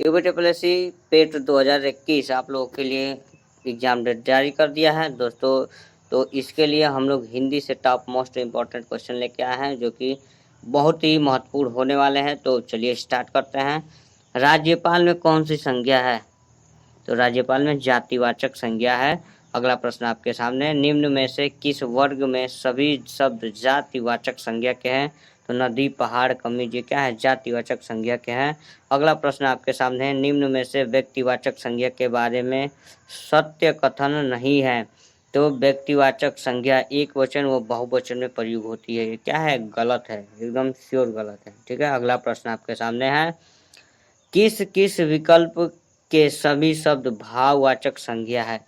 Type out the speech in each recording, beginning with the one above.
यूपीटीपीएससी पेट 2021 आप लोगों के लिए एग्जाम डेट जारी कर दिया है दोस्तों। तो इसके लिए हम लोग हिंदी से टॉप मोस्ट इम्पॉर्टेंट क्वेश्चन लेके आए हैं जो कि बहुत ही महत्वपूर्ण होने वाले हैं। तो चलिए स्टार्ट करते हैं। राज्यपाल में कौन सी संज्ञा है? तो राज्यपाल में जातिवाचक संज्ञा है। अगला प्रश्न आपके सामने, निम्न में से किस वर्ग में सभी शब्द जातिवाचक संज्ञा के हैं? तो नदी, पहाड़, कमी, ये क्या है? जातिवाचक संज्ञा के हैं। अगला प्रश्न आपके सामने है, निम्न में से व्यक्तिवाचक संज्ञा के बारे में सत्य कथन नहीं है। तो व्यक्तिवाचक संज्ञा एक वचन व बहुवचन में प्रयोग होती है, ये क्या है? गलत है, एकदम श्योर गलत है। ठीक है, अगला प्रश्न आपके सामने है, किस किस विकल्प के सभी शब्द भाववाचक संज्ञा है?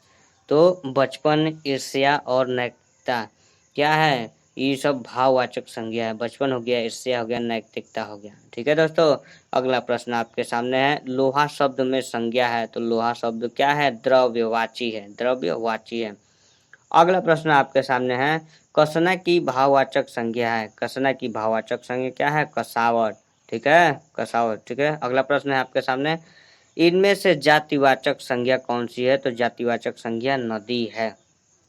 तो बचपन, ईर्ष्या और नैतिकता क्या है? ये सब भाववाचक संज्ञा है। बचपन हो गया, ईर्ष्या हो गया, नैतिकता हो गया। ठीक है दोस्तों, अगला प्रश्न आपके सामने है, लोहा शब्द में संज्ञा है। तो लोहा शब्द क्या है? द्रव्यवाची है, द्रव्यवाची है। अगला प्रश्न आपके सामने है, कसना की भाववाचक संज्ञा है। कसना की भाववाचक संज्ञा क्या है? कसावट। ठीक है, कसावट। ठीक है, अगला प्रश्न है आपके सामने, इनमें से जातिवाचक संज्ञा कौन सी है? तो जातिवाचक संज्ञा नदी है।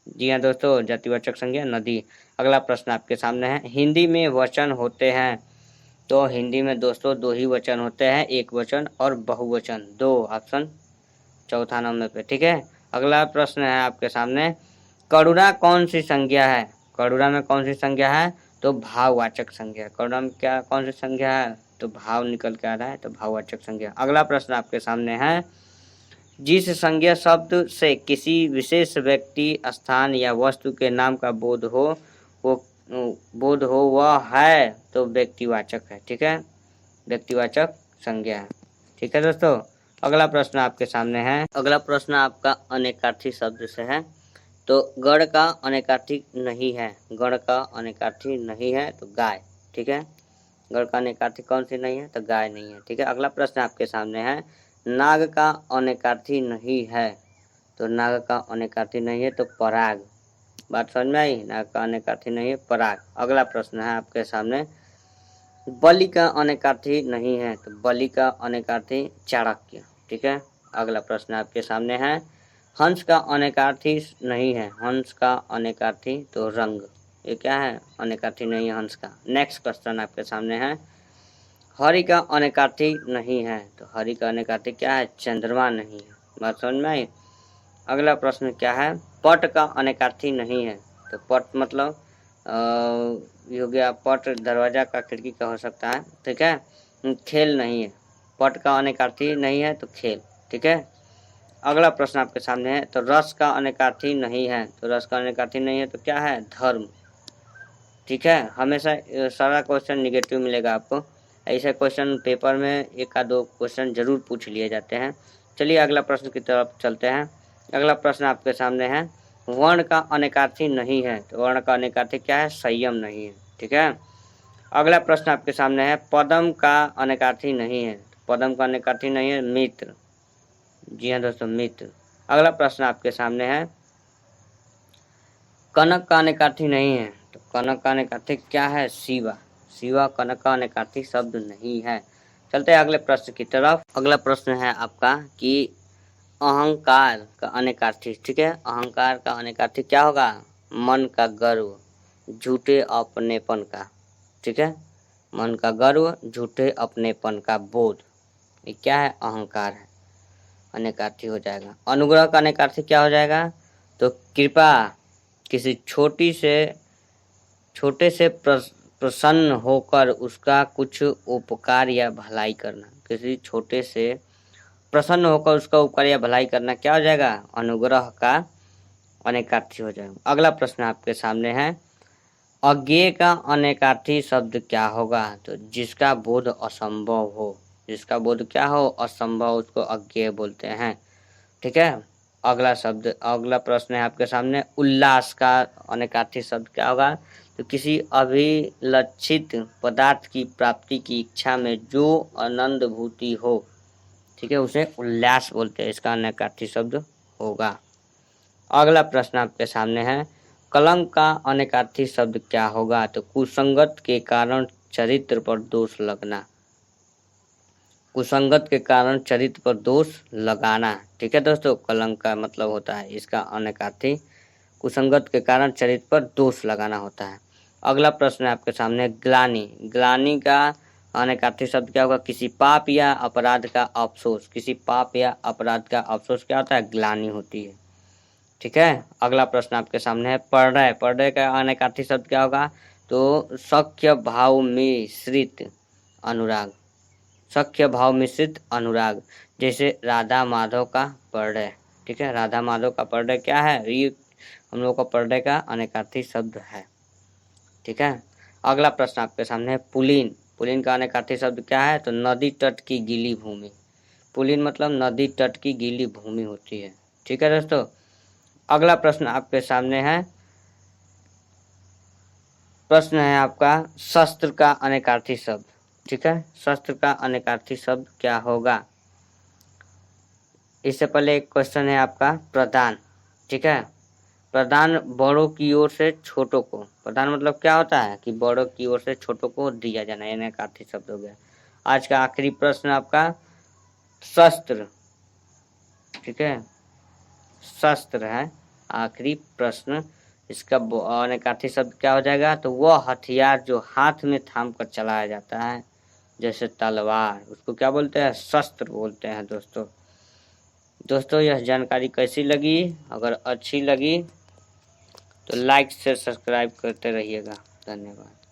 जी हाँ दोस्तों, जातिवाचक संज्ञा नदी। अगला प्रश्न आपके सामने है, हिंदी में वचन होते हैं। तो हिंदी में दोस्तों दो ही वचन होते हैं, एक वचन और बहुवचन, दो। ऑप्शन चौथा नंबर पे। ठीक है, अगला प्रश्न है आपके सामने, करुणा कौन सी संज्ञा है? करुणा में कौन सी संज्ञा है? तो भाववाचक संज्ञा। करुणा में क्या कौन सी संज्ञा है? तो भाव निकल के आ रहा है, तो भाववाचक संज्ञा। अगला प्रश्न आपके सामने है, जिस संज्ञा शब्द से किसी विशेष व्यक्ति, स्थान या वस्तु के नाम का बोध हो वह है। तो व्यक्तिवाचक है। ठीक है, व्यक्तिवाचक संज्ञा है। ठीक है दोस्तों, अगला प्रश्न आपके सामने है, अगला प्रश्न आपका अनेकार्थी शब्द से है। तो गण का अनेकार्थी नहीं है, गण का अनेकार्थी नहीं है, तो गाय। ठीक है, गण का अनेकार्थी कौन सी नहीं है? तो गाय नहीं है। ठीक है, अगला प्रश्न आपके सामने है, नाग का अनेकार्थी नहीं है। तो नाग का अनेकार्थी नहीं है, तो पराग। बात समझ में आई? नाग का अनेकार्थी नहीं है, पराग। अगला प्रश्न है आपके सामने, बलि का अनेकार्थी नहीं है। तो बलि का अनेकार्थी चाणक्य। ठीक है, अगला प्रश्न आपके सामने है, हंस का अनेकार्थी नहीं है। हंस का अनेकार्थी तो रंग, ये क्या है? अनेकार्थी नहीं है हंस का। नेक्स्ट क्वेश्चन आपके सामने है, हरि का अनेकार्थी नहीं है। तो हरि का अनेकार्थी क्या है? चंद्रमा नहीं है। बात समझ में आई? अगला प्रश्न क्या है, पट का अनेकार्थी नहीं है। तो पट मतलब ये हो गया, पट दरवाजा का, खिड़की का हो सकता है। ठीक है, खेल नहीं है। पट का अनेकार्थी नहीं है, तो खेल। ठीक है, अगला प्रश्न आपके सामने है, तो रस का अनेकार्थी नहीं है। तो रस का अनेकार्थी नहीं है, तो क्या है? धर्म। ठीक है, हमेशा सारा क्वेश्चन निगेटिव मिलेगा आपको। ऐसे क्वेश्चन पेपर में एक आध दो क्वेश्चन जरूर पूछ लिए जाते हैं। चलिए अगला प्रश्न की तरफ चलते हैं। अगला प्रश्न आपके सामने है, वर्ण का अनेकार्थी नहीं है। तो वर्ण का अनेकार्थी क्या है? संयम नहीं है। ठीक है, अगला प्रश्न आपके सामने है, पदम का अनेकार्थी नहीं है। पदम का अनेकार्थी नहीं है, मित्र। जी हाँ दोस्तों, मित्र। अगला प्रश्न आपके सामने है, कनक का अनेकार्थी नहीं है। तो कनक का अनेकार्थी क्या है? शिवा। शिवा कनक का अनेकार्थी शब्द नहीं है। चलते हैं अगले प्रश्न की तरफ। अगला प्रश्न है आपका कि अहंकार का अनेकार्थी। ठीक है, अहंकार का अनेकार्थी क्या होगा? मन का गर्व, झूठे अपनेपन का। ठीक है, मन का गर्व, झूठे अपनेपन का बोध, ये क्या है? अहंकार है, अनेकार्थी हो जाएगा। अनुग्रह का अनेकार्थी क्या हो जाएगा? तो कृपा, किसी छोटे से प्रसन्न होकर उसका कुछ उपकार या भलाई करना। किसी छोटे से प्रसन्न होकर उसका उपकार या भलाई करना क्या हो जाएगा? अनुग्रह का अनेकार्थी हो जाएगा। अगला प्रश्न आपके सामने है, अज्ञेय का अनेकार्थी शब्द क्या होगा? तो जिसका बोध असंभव हो, जिसका बोध क्या हो? असंभव, उसको अज्ञेय बोलते हैं। ठीक है, अगला प्रश्न है आपके सामने, उल्लास का अनेकार्थी शब्द क्या होगा? तो किसी अभिलक्षित पदार्थ की प्राप्ति की इच्छा में जो आनंद भूति हो, ठीक है, उसे उल्लास बोलते हैं। इसका अनेकार्थी शब्द होगा। अगला प्रश्न आपके सामने है, कलंक का अनेकार्थी शब्द क्या होगा? तो कुसंगत के कारण चरित्र पर दोष लगना। कुसंगत के कारण चरित्र पर दोष लगाना। ठीक है दोस्तों, कलंक का मतलब होता है इसका अनेकार्थी, कुसंगत के कारण चरित्र पर दोष लगाना होता है। अगला प्रश्न है आपके सामने ग्लानि। ग्लानि का अनेकार्थी शब्द क्या होगा? किसी पाप या अपराध का अफसोस। किसी पाप या अपराध का अफसोस क्या होता है? ग्लानि होती है। ठीक है, अगला प्रश्न आपके सामने है परडय। परडय का अनेकार्थी शब्द क्या होगा? तो सख्य भाव मिश्रित अनुराग। सख्य भाव मिश्रित अनुराग, जैसे राधा माधव का परडय। ठीक है, राधा माधव का परडय क्या है? ये हम लोग का परडय का अनेकार्थी शब्द है। ठीक है, अगला प्रश्न आपके सामने है पुलिन। पुलिन का अनेकार्थी शब्द क्या है? तो नदी तट की गीली भूमि। पुलिन मतलब नदी तट की गीली भूमि होती है। ठीक है दोस्तों, अगला प्रश्न आपके सामने है, प्रश्न है आपका शस्त्र का अनेकार्थी शब्द। ठीक है, शस्त्र का अनेकार्थी शब्द क्या होगा? इससे पहले एक क्वेश्चन है आपका प्रदान। ठीक है, प्रदान बड़ों की ओर से छोटों को। प्रदान मतलब क्या होता है? कि बड़ों की ओर से छोटों को दिया जाना, ये अनेकार्थी शब्द हो गया। आज का आखिरी प्रश्न आपका शस्त्र। ठीक है, शस्त्र है आखिरी प्रश्न। इसका अनेकार्थी शब्द क्या हो जाएगा? तो वह हथियार जो हाथ में थाम कर चलाया जाता है, जैसे तलवार, उसको क्या बोलते हैं? शस्त्र बोलते हैं दोस्तों। दोस्तों यह जानकारी कैसी लगी? अगर अच्छी लगी तो लाइक से सब्सक्राइब करते रहिएगा। धन्यवाद।